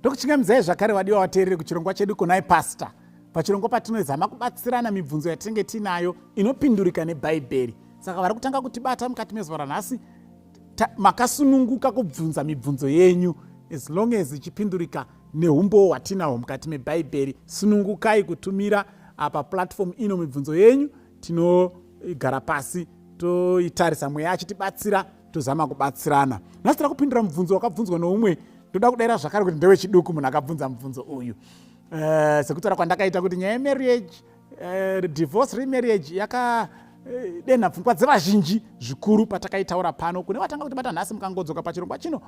Ndokuchingamizai zvakare wadiwa wateereri kuchirongwa chedu kunai pastor. Pachirongwa patinozama kubatsirana mibvunzo yatinenge tinayo inopindurika nebhaibheri. Saka vari kutanga kutibata mukati mezuva ranhasi makasununguka kubvunza mibvunzo yenyu as long as ichipindurika neumbo hwatinahwo mukati mebhaibheri. Sunungukai kutumira apa platform ino mibvunzo yenyu, tinogara pasi toitarisa mweya achitibatsira tozama kubatsirana. Nhasi tiri kupindura mubvunzo wakabvunzwa noumwe. Ndoda kudayira zvakare kuti ndewe chiduku munhu akabvunza mubvunzo uyu. Sekutaura kwandakaita kuti nyaya yemarriage, divorce remarriage yakadenha pfungwa dzevazhinji zvikuru patakaitaura pano. Kune vatanga kutibata nhasi mukangodzoka pachirongwa chino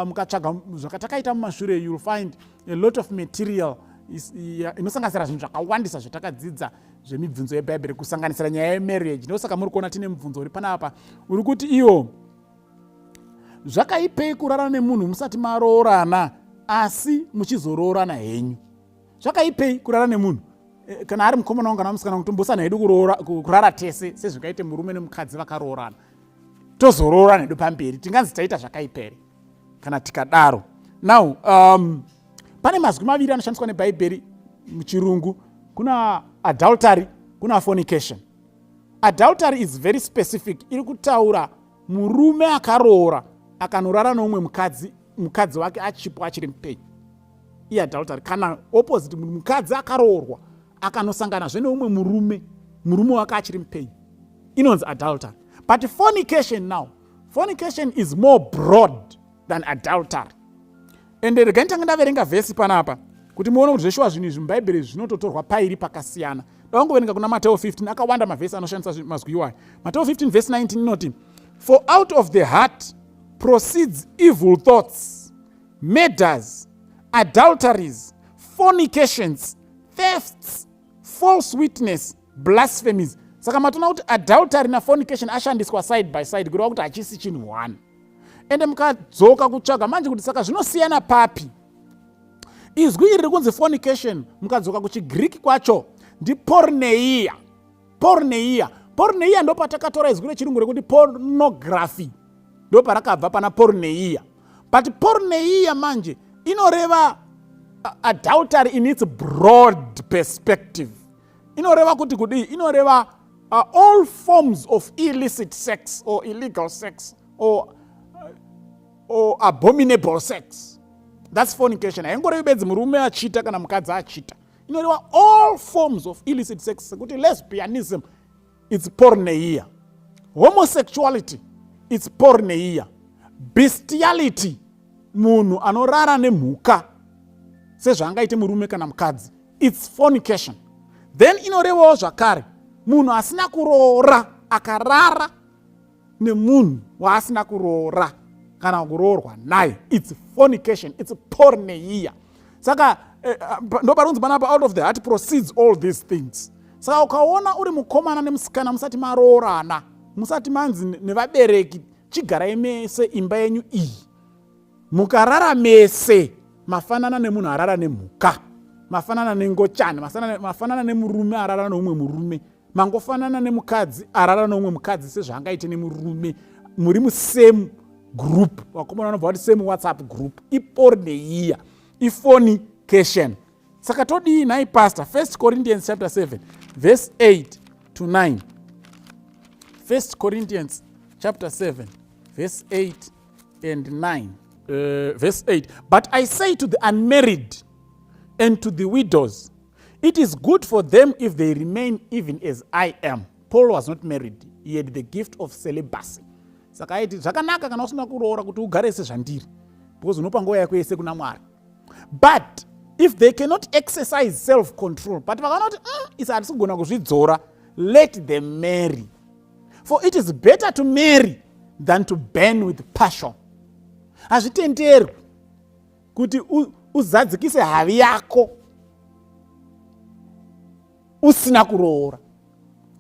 mukatsvaga zvakatakaita mumashure, you will find a lot of material inosanganisira zvinhu zvakawandisa zvatakadzidza zvemibvunzo yebhaibheri kusanganisira nyaya yemarriage. Ndosaka muri kuona tine mubvunzo uri panapa uri kuti iyo zvakaipei kurara nemunhu musati maroorana asi muchizoroorana henyu. Zvakaipei kurara nemunhu kana ari mukomana wangu kana musikana wangu tombosana hedu kurara tese sezvikaite murume nemukadzi vakaroorana, tozoroorana hedu pamberi, tinganzi taita zvakaipei kana tikadaro. Now pane mazwi maviri anoshandiswa nebhaibheri muchirungu. Kuna adultery, kuna fornication. Adultery is very specific. Iri kutaura murume akaroora akanorara noumwe mukadzi wake achipo achiri mupenyu. Iye adultery. Kana opposite, mukadzi akaroorwa akanosanganazve neumwe murume wake achiri mupenyu, inonzi adultery. But fornication now, fornication is more broad than adultery. And regai nditanga ndaverenga vhesi panapa kuti muone kuti zveshuwa zvinhu izvi mubhaibheri zvinototorwa pairi pakasiyana. Dawangoverenga kuna Mateo 15, akawanda mavhesi anoshandisa mazwi iwayo. Mateo 15 verse 19 inoti, for out of the heart proceeds evil thoughts, murders, adulteries, fornications, thefts, false witness, blasphemies. Saka matona kuti adultery na fornication ashandiswa side by side kureva kuti hachisi chinhu one. Ende mukadzoka kutsvaga manje kuti saka zvinosiyana papi. Izwi iri rikunzi fornication mukadzoka kuchiGreek kwacho ndi porneia. Porneia ndo patakatora izwi rechirungu rekuti pornography. Ndo parakabva pana porneia. But porneia manje inoreva adultery in its broad perspective. Inoreva kuti kudi, inoreva all forms of illicit sex or illegal sex or abominable sex. That's fornication. Haingorevi bedzi murume achita kana mukadzi achita. Inoreva all forms of illicit sex. Kuti lesbianism, it's porneia. Homosexuality, it's porneia. Bestiality, munhu anorara nemhuka sezvangaite murume kana mukadzi, it's fornication. Then inorevawo zvakare munhu asina kuroora akarara nemunhu waasina kuroora kana kuroorwa naye, it's fornication, it's porneia. Saka ndo parunzi panapa out of the heart proceeds all these things. Saka ukaona uri mukomana nemusikana musati maroorana, musati manzi nevabereki chigarai mese imba yenyu iyi, mukarara mese mafanana nemunhu arara nemhuka, mafanana nengochani, mafanana nemurume arara neumwe murume, mangofanana nemukadzi arara neumwe mukadzi sezvangaite nemurume, muri musame group. Wakomana vanobva kuti same WhatsApp group. Iporneia, ifornication. Saka todii nhai pastor? 1 Corinthians chapter 7 verse 8 to 9. 1 Corinthians chapter 7 verse 8 and 9. Verse 8, but I say to the unmarried and to the widows, it is good for them if they remain even as I am. Paul was not married. He had the gift of celibacy. Saka aiti zvakanaka kana usina kuroora kuti ugare sezvandiri, because unopa nguva yako yese kuna Mwari. But if they cannot exercise self-control, but vakanoti isa hatisi kugona kuzvidzora, let them marry. For it is better to marry than to burn with passion. Hazvitenderwi kuti uzadzikise havi yako usina kuroora.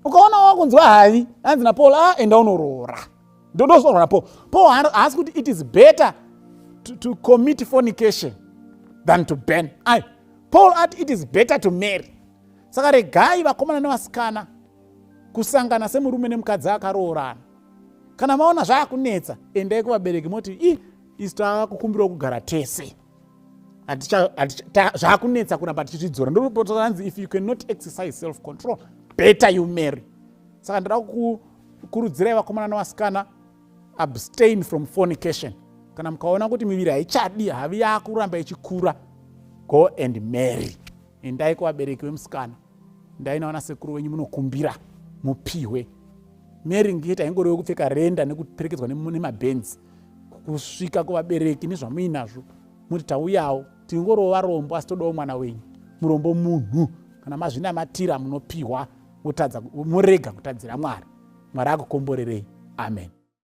Ukaona wakunzwa havi, hanzi naPaul, enda unoroora. Ndodosora naPaul. Paul haasi kuti it is better to commit fornication than to burn. Paul ati it is better to marry. Saka regai vakomana nevasikana kusangana semurume nemukadzi akaroorana. Kana maona zvaakunetsa, endai kuvabereki moti isi takakukumbirawo kugara tese. zvakunetsa kuramba tichizvidzora. Ndokupotanzi if you cannot exercise self control, better you marry. Saka ndada kukurudzirai vakomana navasikana, abstain from fornication. Kana mukaona kuti miviri haichadi, havi yakuramba ichikura, go and marry. Endai kuvabereki vemusikana, endai nawana sekuru wenyu munokumbira mupihwe. Marrying ita ingori kupfeka renda nekuperekedzwa nemabenzi, kusvika kuvabereki nezvamuinazvo muti tauyawo tingorowo varombo asi todawo mwana wenyu, murombo munhu. Kana mazvinamatira munopihwa, murega kutadzira Mwari. Mwari akukomborerei. Amen.